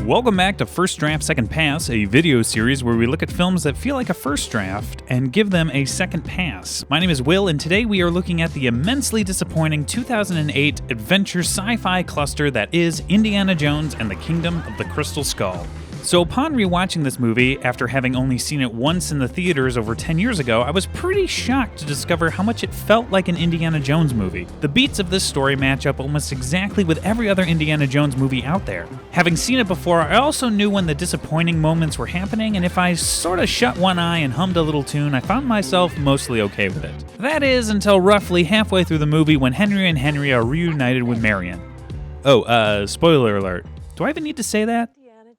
Welcome back to First Draft, Second Pass, a video series where we look at films that feel like a first draft and give them a second pass. My name is Will, and today we are looking at the immensely disappointing 2008 adventure sci-fi cluster that is Indiana Jones and the Kingdom of the Crystal Skull. So upon rewatching this movie, after having only seen it once in the theaters over 10 years ago, I was pretty shocked to discover how much it felt like an Indiana Jones movie. The beats of this story match up almost exactly with every other Indiana Jones movie out there. Having seen it before, I also knew when the disappointing moments were happening, and if I sort of shut one eye and hummed a little tune, I found myself mostly okay with it. That is, until roughly halfway through the movie when Henry and Henry are reunited with Marion. Oh, spoiler alert. Do I even need to say that?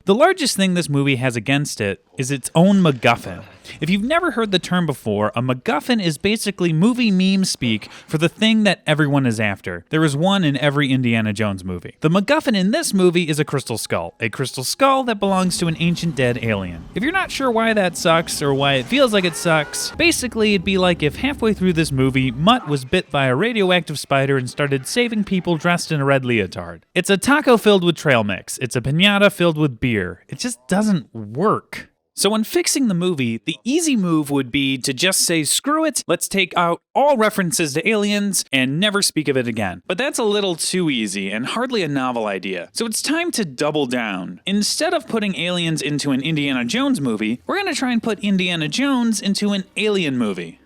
The largest thing this movie has against it is its own MacGuffin. If you've never heard the term before, a MacGuffin is basically movie meme speak for the thing that everyone is after. There is one in every Indiana Jones movie. The MacGuffin in this movie is a crystal skull that belongs to an ancient dead alien. If you're not sure why that sucks or why it feels like it sucks, basically it'd be like if halfway through this movie, Mutt was bit by a radioactive spider and started saving people dressed in a red leotard. It's a taco filled with trail mix. It's a piñata filled with beer. It just doesn't work. So when fixing the movie, the easy move would be to just say, screw it, let's take out all references to aliens and never speak of it again. But that's a little too easy and hardly a novel idea. So it's time to double down. Instead of putting aliens into an Indiana Jones movie, we're going to try and put Indiana Jones into an alien movie.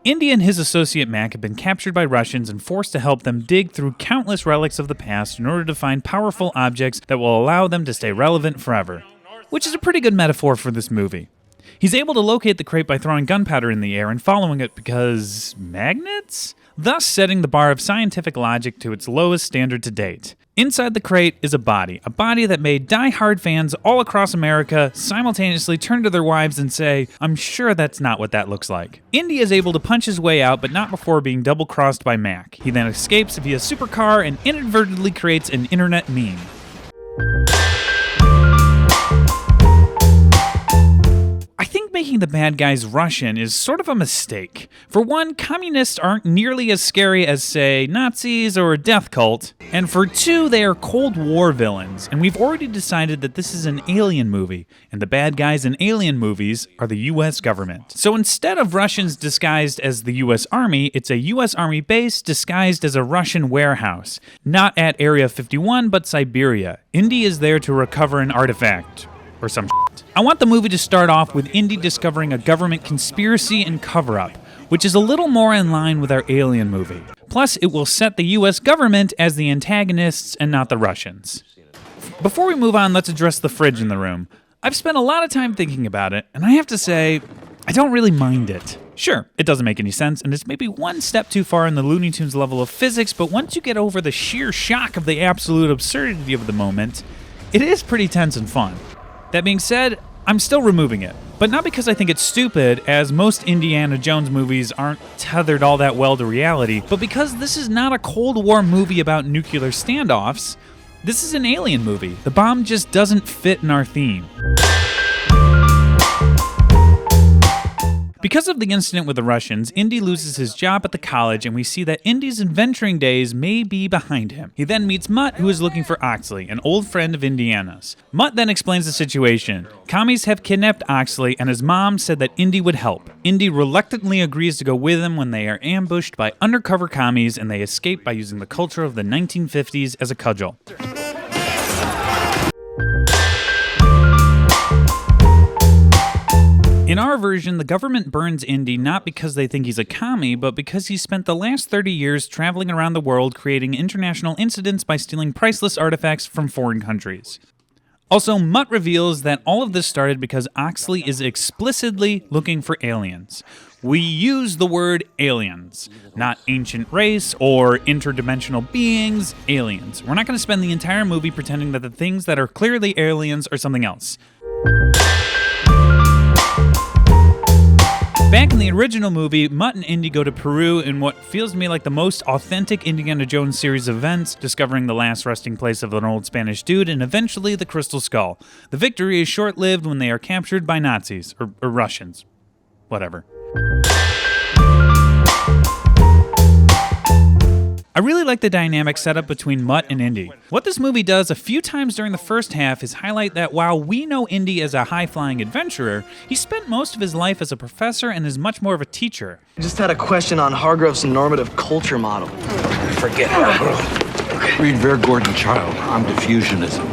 Indy and his associate Mac have been captured by Russians and forced to help them dig through countless relics of the past in order to find powerful objects that will allow them to stay relevant forever. Which is a pretty good metaphor for this movie. He's able to locate the crate by throwing gunpowder in the air and following it because magnets? Thus setting the bar of scientific logic to its lowest standard to date. Inside the crate is a body that made die-hard fans all across America simultaneously turn to their wives and say, I'm sure that's not what that looks like. Indy is able to punch his way out, but not before being double-crossed by Mac. He then escapes via supercar and inadvertently creates an internet meme. I think making the bad guys Russian is sort of a mistake. For one, communists aren't nearly as scary as, say, Nazis or a death cult. And for two, they are Cold War villains, and we've already decided that this is an alien movie, and the bad guys in alien movies are the US government. So instead of Russians disguised as the US Army, it's a US Army base disguised as a Russian warehouse. Not at Area 51, but Siberia. Indy is there to recover an artifact. Or some shit. I want the movie to start off with Indy discovering a government conspiracy and cover-up, which is a little more in line with our Alien movie. Plus, it will set the US government as the antagonists and not the Russians. Before we move on, let's address the fridge in the room. I've spent a lot of time thinking about it, and I have to say, I don't really mind it. Sure, it doesn't make any sense, and it's maybe one step too far in the Looney Tunes level of physics, but once you get over the sheer shock of the absolute absurdity of the moment, it is pretty tense and fun. That being said, I'm still removing it. But not because I think it's stupid, as most Indiana Jones movies aren't tethered all that well to reality, but because this is not a Cold War movie about nuclear standoffs. This is an alien movie. The bomb just doesn't fit in our theme. Because of the incident with the Russians, Indy loses his job at the college, and we see that Indy's adventuring days may be behind him. He then meets Mutt, who is looking for Oxley, an old friend of Indiana's. Mutt then explains the situation. Commies have kidnapped Oxley, and his mom said that Indy would help. Indy reluctantly agrees to go with him when they are ambushed by undercover commies, and they escape by using the culture of the 1950s as a cudgel. In our version, the government burns Indy not because they think he's a commie, but because he spent the last 30 years traveling around the world creating international incidents by stealing priceless artifacts from foreign countries. Also, Mutt reveals that all of this started because Oxley is explicitly looking for aliens. We use the word aliens, not ancient race or interdimensional beings, aliens. We're not going to spend the entire movie pretending that the things that are clearly aliens are something else. Back in the original movie, Mutt and Indy go to Peru in what feels to me like the most authentic Indiana Jones series of events, discovering the last resting place of an old Spanish dude and eventually the Crystal Skull. The victory is short-lived when they are captured by Nazis, or Russians. Whatever. I really like the dynamic set up between Mutt and Indy. What this movie does a few times during the first half is highlight that while we know Indy as a high-flying adventurer, he spent most of his life as a professor and is much more of a teacher. I just had a question on Hargrove's normative culture model. Forget Hargrove. Read Ver Gordon Child on diffusionism.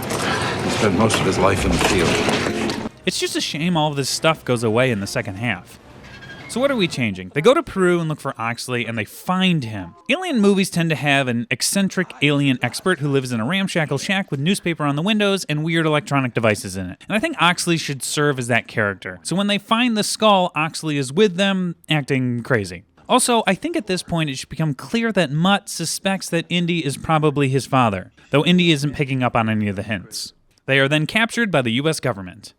He spent most of his life in the field. It's just a shame all of this stuff goes away in the second half. So what are we changing? They go to Peru and look for Oxley, and they find him. Alien movies tend to have an eccentric alien expert who lives in a ramshackle shack with newspaper on the windows and weird electronic devices in it. And I think Oxley should serve as that character. So when they find the skull, Oxley is with them, acting crazy. Also, I think at this point it should become clear that Mutt suspects that Indy is probably his father, though Indy isn't picking up on any of the hints. They are then captured by the US government.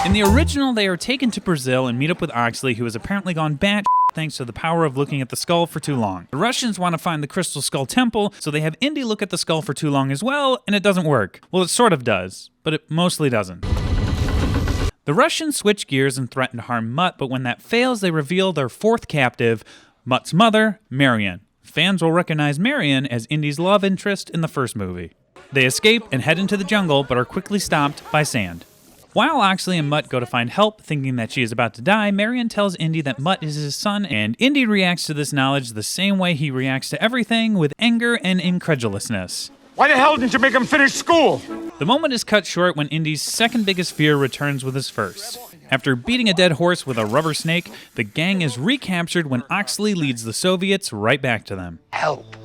In the original, they are taken to Brazil and meet up with Oxley, who has apparently gone bat thanks to the power of looking at the skull for too long. The Russians want to find the Crystal Skull Temple, so they have Indy look at the skull for too long as well, and it doesn't work. Well, it sort of does, but it mostly doesn't. The Russians switch gears and threaten to harm Mutt, but when that fails, they reveal their fourth captive, Mutt's mother, Marion. Fans will recognize Marion as Indy's love interest in the first movie. They escape and head into the jungle, but are quickly stopped by sand. While Oxley and Mutt go to find help, thinking that she is about to die, Marion tells Indy that Mutt is his son, and Indy reacts to this knowledge the same way he reacts to everything, with anger and incredulousness. Why the hell didn't you make him finish school? The moment is cut short when Indy's second biggest fear returns with his first. After beating a dead horse with a rubber snake, the gang is recaptured when Oxley leads the Soviets right back to them. Help.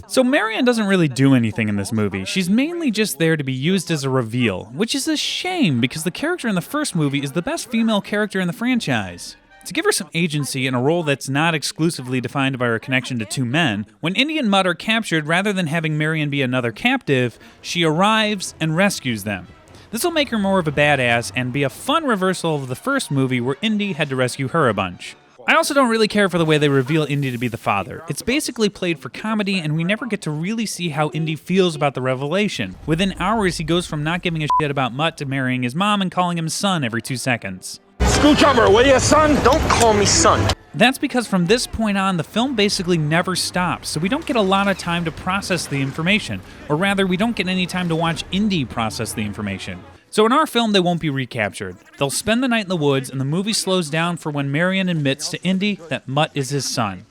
So Marion doesn't really do anything in this movie. She's mainly just there to be used as a reveal, which is a shame because the character in the first movie is the best female character in the franchise. To give her some agency in a role that's not exclusively defined by her connection to two men, when Indy and Mutt are captured, rather than having Marion be another captive, she arrives and rescues them. This will make her more of a badass and be a fun reversal of the first movie where Indy had to rescue her a bunch. I also don't really care for the way they reveal Indy to be the father. It's basically played for comedy, and we never get to really see how Indy feels about the revelation. Within hours, he goes from not giving a shit about Mutt to marrying his mom and calling him son every 2 seconds. Scooch over, will you, son? Don't call me son. That's because from this point on, the film basically never stops, so we don't get a lot of time to process the information. Or rather, we don't get any time to watch Indy process the information. So in our film, they won't be recaptured. They'll spend the night in the woods, and the movie slows down for when Marion admits to Indy that Mutt is his son.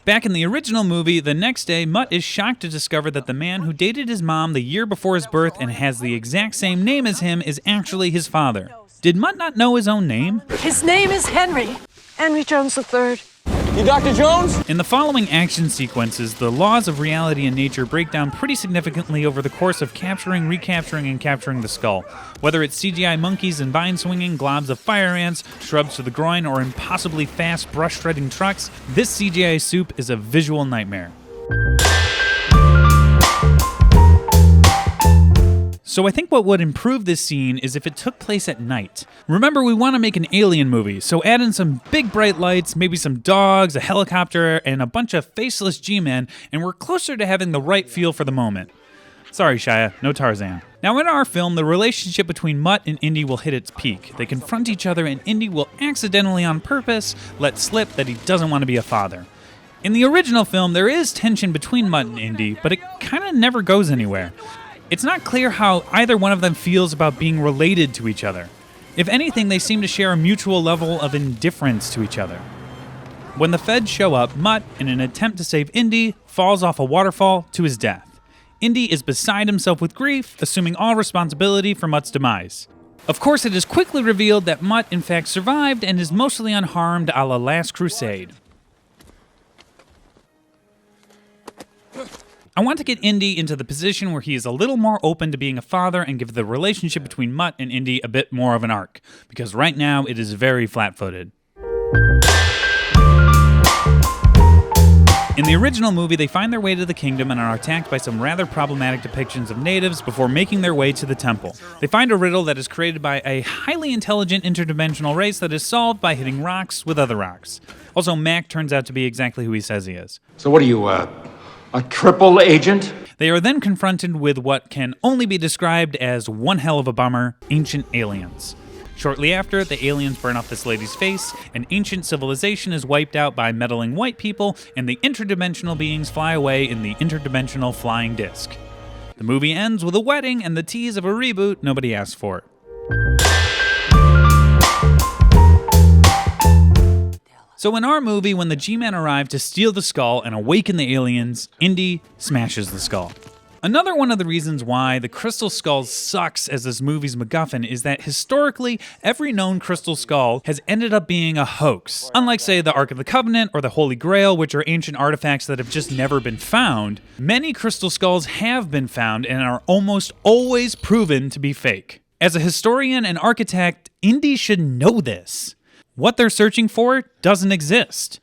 Back in the original movie, the next day, Mutt is shocked to discover that the man who dated his mom the year before his birth and has the exact same name as him is actually his father. Did Mutt not know his own name? His name is Henry Jones III. You Dr. Jones? In the following action sequences, the laws of reality and nature break down pretty significantly over the course of capturing, recapturing, and capturing the skull. Whether it's CGI monkeys and vine swinging, globs of fire ants, shrubs to the groin, or impossibly fast brush shredding trucks, this CGI soup is a visual nightmare. So I think what would improve this scene is if it took place at night. Remember, we want to make an alien movie, so add in some big bright lights, maybe some dogs, a helicopter, and a bunch of faceless G-men, and we're closer to having the right feel for the moment. Sorry, Shia, no Tarzan. Now in our film, the relationship between Mutt and Indy will hit its peak. They confront each other, and Indy will accidentally on purpose let slip that he doesn't want to be a father. In the original film, there is tension between Mutt and Indy, but it kind of never goes anywhere. It's not clear how either one of them feels about being related to each other. If anything, they seem to share a mutual level of indifference to each other. When the feds show up, Mutt, in an attempt to save Indy, falls off a waterfall to his death. Indy is beside himself with grief, assuming all responsibility for Mutt's demise. Of course, it is quickly revealed that Mutt in fact survived and is mostly unharmed a la Last Crusade. I want to get Indy into the position where he is a little more open to being a father and give the relationship between Mutt and Indy a bit more of an arc, because right now it is very flat-footed. In the original movie, they find their way to the kingdom and are attacked by some rather problematic depictions of natives before making their way to the temple. They find a riddle that is created by a highly intelligent interdimensional race that is solved by hitting rocks with other rocks. Also, Mac turns out to be exactly who he says he is. So what are you, a triple agent? They are then confronted with what can only be described as one hell of a bummer: ancient aliens. Shortly after, the aliens burn off this lady's face, and ancient civilization is wiped out by meddling white people, and the interdimensional beings fly away in the interdimensional flying disc. The movie ends with a wedding and the tease of a reboot nobody asked for. So in our movie, when the G-Men arrive to steal the skull and awaken the aliens, Indy smashes the skull. Another one of the reasons why the Crystal Skull sucks as this movie's MacGuffin is that historically, every known Crystal Skull has ended up being a hoax. Unlike, say, the Ark of the Covenant or the Holy Grail, which are ancient artifacts that have just never been found, many Crystal Skulls have been found and are almost always proven to be fake. As a historian and architect, Indy should know this. What they're searching for doesn't exist.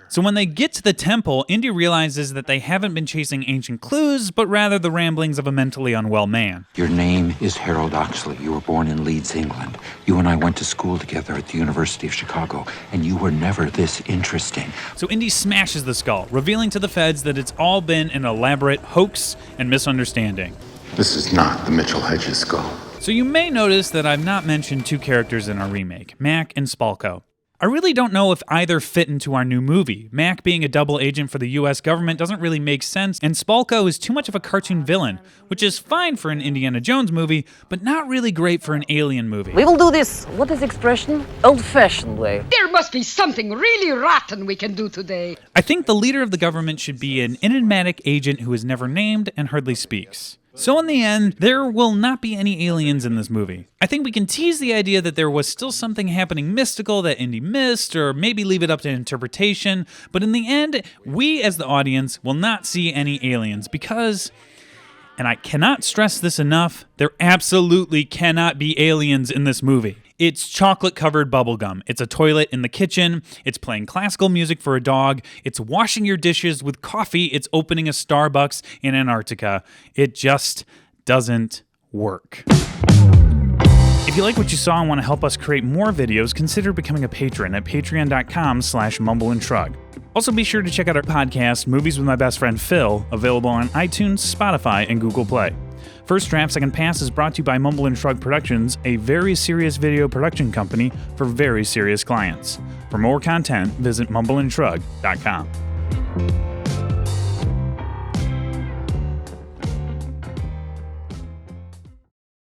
So when they get to the temple, Indy realizes that they haven't been chasing ancient clues, but rather the ramblings of a mentally unwell man. Your name is Harold Oxley. You were born in Leeds, England. You and I went to school together at the University of Chicago, and you were never this interesting. So Indy smashes the skull, revealing to the feds that it's all been an elaborate hoax and misunderstanding. This is not the Mitchell Hedges skull. So you may notice that I've not mentioned two characters in our remake, Mac and Spalko. I really don't know if either fit into our new movie. Mac being a double agent for the US government doesn't really make sense, and Spalko is too much of a cartoon villain, which is fine for an Indiana Jones movie, but not really great for an Alien movie. We will do this, what is the expression? Old-fashioned way. There must be something really rotten we can do today. I think the leader of the government should be an enigmatic agent who is never named and hardly speaks. So in the end, there will not be any aliens in this movie. I think we can tease the idea that there was still something happening mystical that Indy missed, or maybe leave it up to interpretation, but in the end, we as the audience will not see any aliens because, and I cannot stress this enough, there absolutely cannot be aliens in this movie. It's chocolate-covered bubblegum. It's a toilet in the kitchen. It's playing classical music for a dog. It's washing your dishes with coffee. It's opening a Starbucks in Antarctica. It just doesn't work. If you like what you saw and want to help us create more videos, consider becoming a patron at patreon.com/mumbleandshrug. Also, be sure to check out our podcast, Movies with My Best Friend Phil, available on iTunes, Spotify, and Google Play. First Draft, Second Pass is brought to you by Mumble and Shrug Productions, a very serious video production company for very serious clients. For more content, visit mumbleandshrug.com.